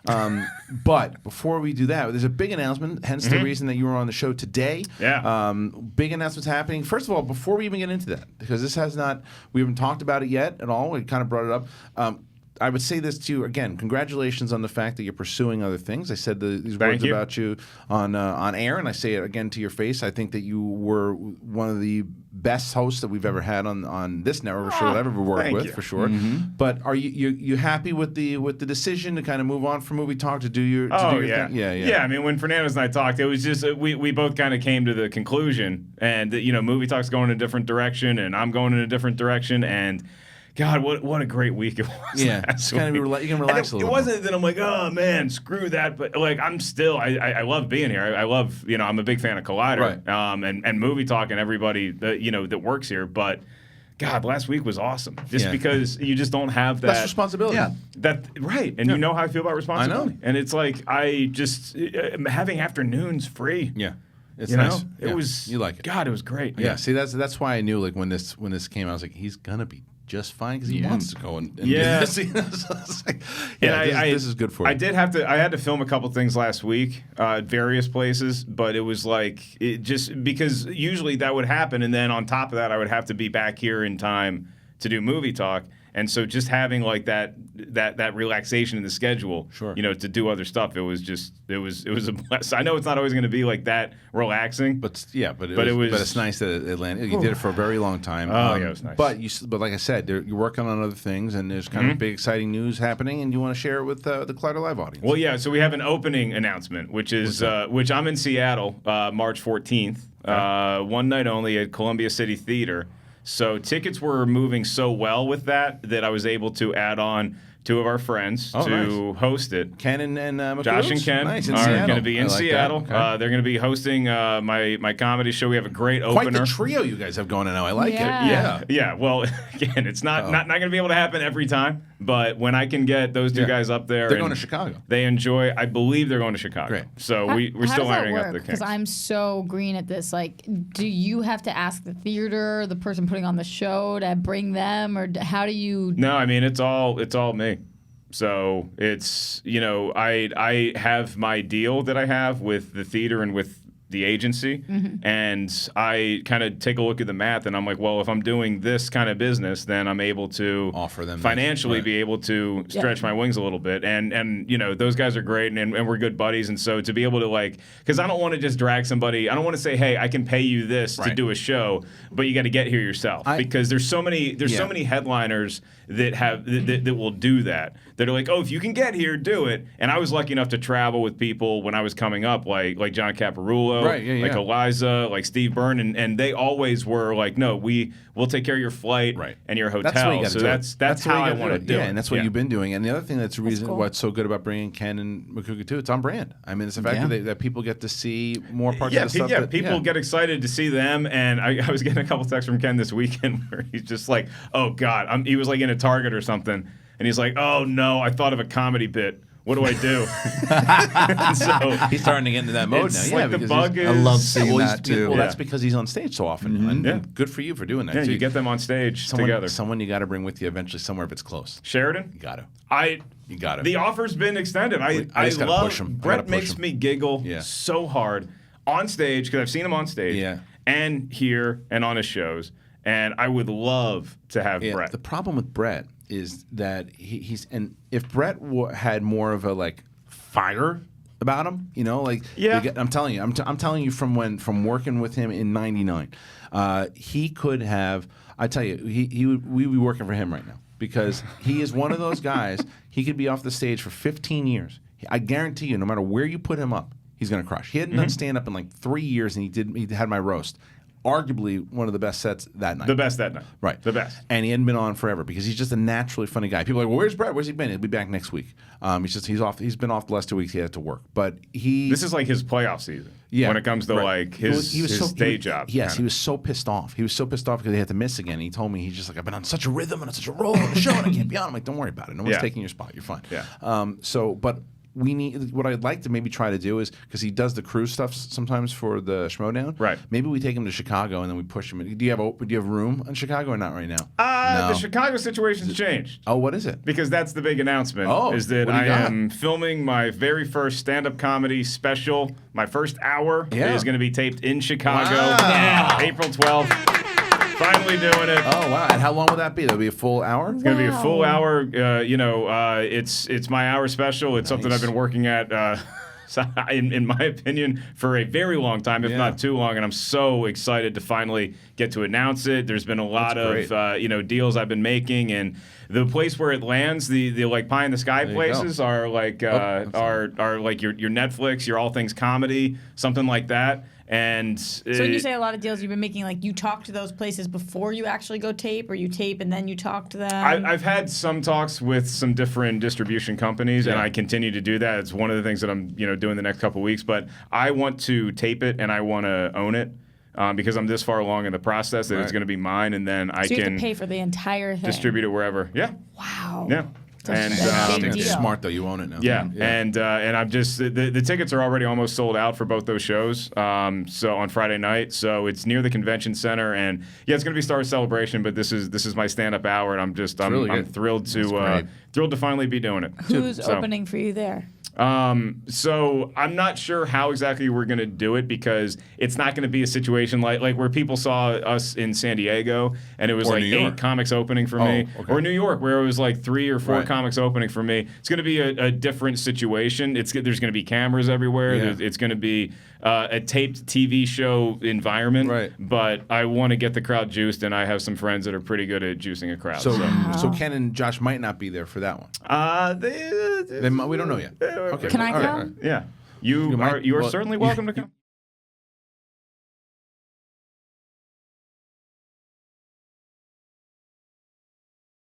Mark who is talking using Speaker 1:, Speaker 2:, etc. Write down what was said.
Speaker 1: But before we do that, there's a big announcement, hence the reason that you were on the show today.
Speaker 2: Yeah.
Speaker 1: Big announcements happening. First of all, before we even get into that, because we haven't talked about it yet at all. We kind of brought it up. I would say this to you again. Congratulations on the fact that you're pursuing other things. I said these words about you on air, and I say it again to your face. I think that you were one of the best hosts that we've ever had on this network, for sure, that I've ever worked with, for sure. But are you happy with the decision to kind of move on from Movie Talk to do your thing?
Speaker 2: Yeah. I mean, when Fernandez and I talked, it was just we both kind of came to the conclusion, and Movie Talk's going in a different direction, and I'm going in a different direction, and God, what a great week it was.
Speaker 1: Yeah, it's kind of you can relax a little.
Speaker 2: It wasn't that I'm like, oh man, screw that, but like I'm still, I love being here. I love, I'm a big fan of Collider,
Speaker 1: right.
Speaker 2: and Movie Talk and everybody that works here. But God, last week was awesome, just because you just don't have that.
Speaker 1: That's responsibility.
Speaker 2: Yeah, right, and you know how I feel about responsibility.
Speaker 1: I know,
Speaker 2: and it's like I just having afternoons free.
Speaker 1: Yeah. It's
Speaker 2: nice.
Speaker 1: It
Speaker 2: was.
Speaker 1: You like it.
Speaker 2: God, it was great.
Speaker 1: Yeah. See, that's why I knew like when this came, I was like, he's gonna be just fine because he wants to go and do this. This is good for you.
Speaker 2: I had to film a couple things last week at various places, but it was like just because usually that would happen, and then on top of that, I would have to be back here in time to do Movie Talk. And so just having like that relaxation in the schedule, to do other stuff, it was a blessing. I know it's not always going to be like that relaxing,
Speaker 1: but it's nice that it landed. You did it for a very long time.
Speaker 2: It was nice.
Speaker 1: But like I said, you're working on other things, and there's kind of big exciting news happening, and you want to share it with the Collider Live audience.
Speaker 2: Well, yeah. So we have an opening announcement, which I'm in Seattle, March 14th, one night only at Columbia City Theater. So tickets were moving so well with that I was able to add on two of our friends to host it.
Speaker 1: Ken and McCool?
Speaker 2: Josh and Ken are going to be in Seattle. Okay. They're going to be hosting my comedy show. We have a great opener.
Speaker 1: Quite the trio you guys have going on now. I like it.
Speaker 2: Yeah. Well, again, it's not going to be able to happen every time, but when I can get those two guys up there,
Speaker 1: they're going to Chicago.
Speaker 2: They enjoy. I believe they're going to Chicago.
Speaker 1: Great.
Speaker 2: So we're still ironing out the kinks.
Speaker 3: Because I'm so green at this. Like, do you have to ask the theater, the person putting on the show, to bring them, or how do you?
Speaker 2: No, I mean it's all me. So it's, I have my deal that I have with the theater and with the agency, and I kind of take a look at the math, and I'm like, well, if I'm doing this kind of business, then I'm able to
Speaker 1: offer them
Speaker 2: financially be able to stretch my wings a little bit, and those guys are great, and we're good buddies, and so to be able to because I don't want to just drag somebody, I don't want to say, hey, I can pay you this to do a show, but you got to get here yourself, because there's so many headliners that will do that are like, oh, if you can get here, do it. And I was lucky enough to travel with people when I was coming up, like John Caparulo, like Eliza, like Steve Byrne, and they always were like, no, we'll take care of your flight and your hotel. That's how I want to do it.
Speaker 1: Yeah, and that's what you've been doing. And the other thing that's the reason what's so good about bringing Ken and McCool too, it's on brand. I mean, it's the fact that people get to see more parts of the stuff.
Speaker 2: Yeah, people get excited to see them. And I was getting a couple texts from Ken this weekend where he's just like, oh God, he was like in a Target or something, and he's like, oh no, I thought of a comedy bit. What do I do?
Speaker 1: So he's starting to get into that mode now. Yeah,
Speaker 2: like the bug is.
Speaker 4: I love seeing that too.
Speaker 1: Well, that's because he's on stage so often. And good for you for doing that.
Speaker 2: Yeah,
Speaker 1: too.
Speaker 2: You get them on stage together.
Speaker 1: Someone you got to bring with you eventually somewhere if it's close.
Speaker 2: Sheridan?
Speaker 1: You got to.
Speaker 2: You got to. The offer's been extended. I love. Brett makes me giggle so hard on stage because I've seen him on stage and here and on his shows, and I would love to have Brett.
Speaker 1: The problem with Brett is that he's and if Brett had more of a fire about him, I'm telling you, I'm telling you from working with him in '99, he could have. I tell you, we'd be working for him right now because he is one of those guys. He could be off the stage for 15 years. I guarantee you, no matter where you put him up, he's going to crush. He hadn't done stand up in 3 years, and he had my roast. Arguably one of the best sets that night.
Speaker 2: The best that night.
Speaker 1: Right.
Speaker 2: The best.
Speaker 1: And he hadn't been on forever because he's just a naturally funny guy. People are like, well, where's Brett? Where's he been? He'll be back next week. He's off. He's been off the last 2 weeks. He had to work. But this
Speaker 2: is like his playoff season. Yeah. When it comes to his day job.
Speaker 1: Yes, he was so pissed off. He was so pissed off because he had to miss again. He told me, he's just like, I've been on such a rhythm and on such a roll on the show and I can't be on. I'm like, don't worry about it. No one's taking your spot. You're fine.
Speaker 2: Yeah.
Speaker 1: But what I'd like to maybe try to do is, because he does the cruise stuff sometimes for the Schmodown.
Speaker 2: Right.
Speaker 1: Maybe we take him to Chicago and then we push him. Do you have room in Chicago or not right now?
Speaker 2: No. The Chicago situation's changed.
Speaker 1: Oh, what is it?
Speaker 2: Because that's the big announcement. Is that I am filming my very first stand-up comedy special. My first hour is going to be taped in Chicago.
Speaker 1: Wow.
Speaker 2: April 12th. Finally doing it.
Speaker 1: Oh, wow. And how long will that be? That'll be a full hour?
Speaker 2: It's going to be a full hour. It's my hour special. It's something I've been working at, in my opinion, for a very long time, if not too long. And I'm so excited to finally get to announce it. There's been a lot of deals I've been making, and the place where it lands, the like pie in the sky places are like are like your Netflix, your all things comedy, something like that. And
Speaker 3: so when you say a lot of deals you've been making, like you talk to those places before you actually go tape, or you tape and then you talk to them?
Speaker 2: I've had some talks with some different distribution companies, and I continue to do that. It's one of the things that I'm doing the next couple of weeks. But I want to tape it and I want to own it. Because I'm this far along in the process that it's going to be mine, and then I
Speaker 3: can
Speaker 2: have to
Speaker 3: pay for the entire thing.
Speaker 2: Distribute it wherever. Yeah.
Speaker 3: Wow.
Speaker 2: Yeah.
Speaker 3: And
Speaker 1: it's smart though. You own it now.
Speaker 2: Yeah. And I'm just the tickets are already almost sold out for both those shows. So on Friday night, so it's near the convention center, and it's going to be Star Wars Celebration. But this is my stand-up hour, and I'm thrilled to finally be doing it.
Speaker 3: Who's opening for you there?
Speaker 2: So I'm not sure how exactly we're going to do it, because it's not going to be a situation like where people saw us in San Diego and it was like 8 comics opening for me, or New York where it was like 3 or 4 comics opening for me. It's going to be a different situation. There's going to be cameras everywhere. It's going to be a taped TV show environment. Right. But I want to get the crowd juiced, and I have some friends that are pretty good at juicing a crowd.
Speaker 1: So Ken and Josh might not be there for that one. We don't know yet.
Speaker 3: Okay. Can I come?
Speaker 2: Yeah. You are certainly welcome to come.